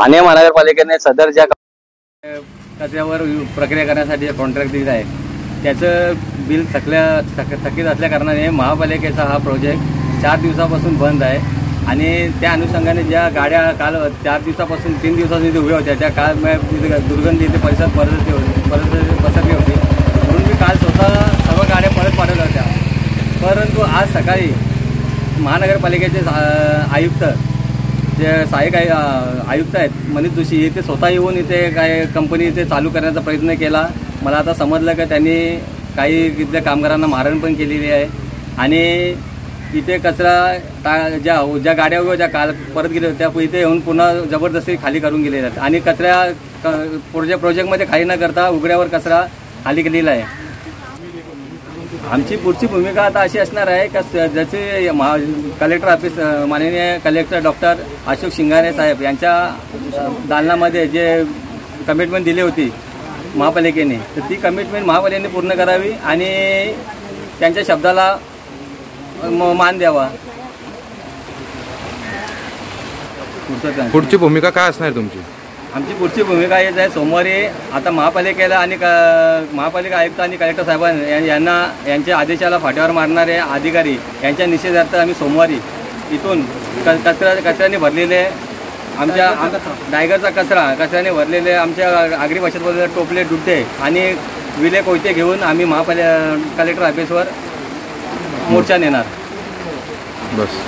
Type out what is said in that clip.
ठाणे महानगरपालिकेने सदर ज्या कचऱ्यावर प्रक्रिया करण्यासाठी कॉन्ट्रॅक्ट दिला आहे त्याचं बिल थकीत असल्या कारणाने महापालिकेचा हा प्रोजेक्ट 4 दिवसापासून बंद आहे आणि त्या अनुषंगाने ज्या गाड्या काल 4 दिवसापासून 3 दिवसांनी उभ्या होत्या त्या काल दुर्गंधी इथे परिसर पसरली होती म्हणून मी काल स्वतः सर्व गाड्या परत पाठवल्या होत्या. परंतु आज सकाळी महानगरपालिकेचे आयुक्त जे सहाय्यक आयुक्त आहेत मनीष जोशी इथे स्वतः येऊन इथे काय कंपनी इथे चालू करण्याचा प्रयत्न केला. मला आता समजलं की त्यांनी काही इथल्या कामगारांना मारहाण पण केलेली आहे आणि इथे कचरा ज्या गाड्या ज्या काल परत गेल्या होत्या इथे येऊन पुन्हा जबरदस्ती खाली करून गेलेल्या आहेत आणि कचऱ्या प्रोजेक्टमध्ये खाली न करता उघड्यावर कचरा खाली केलेला आहे. आमची पुढची भूमिका आता अशी असणार आहे की जसे कलेक्टर ऑफिस माननीय कलेक्टर डॉक्टर अशोक शिंगारे साहेब यांच्या दालनामध्ये जे कमिटमेंट दिली होती महापालिकेने तर ती कमिटमेंट महापालिकेने पूर्ण करावी आणि त्यांच्या शब्दाला मान द्यावा. पुढची भूमिका काय असणार तुमची? आमची पुढची भूमिका हेच आहे. सोमवारी आता महापालिकेला आणि महापालिका आयुक्त आणि कलेक्टर साहेबांना यांच्या आदेशाला फाट्यावर मारणारे अधिकारी यांच्या निषेधार्थ आम्ही सोमवारी इथून कचऱ्याने भरलेले आमच्या डायगरचा कचऱ्याने भरलेले आमच्या आगरी भाषेत बोललेले टोपले डुड्डे आणि विले कोयते घेऊन आम्ही कलेक्टर ऑफिसवर मोर्चा नेणार. बस.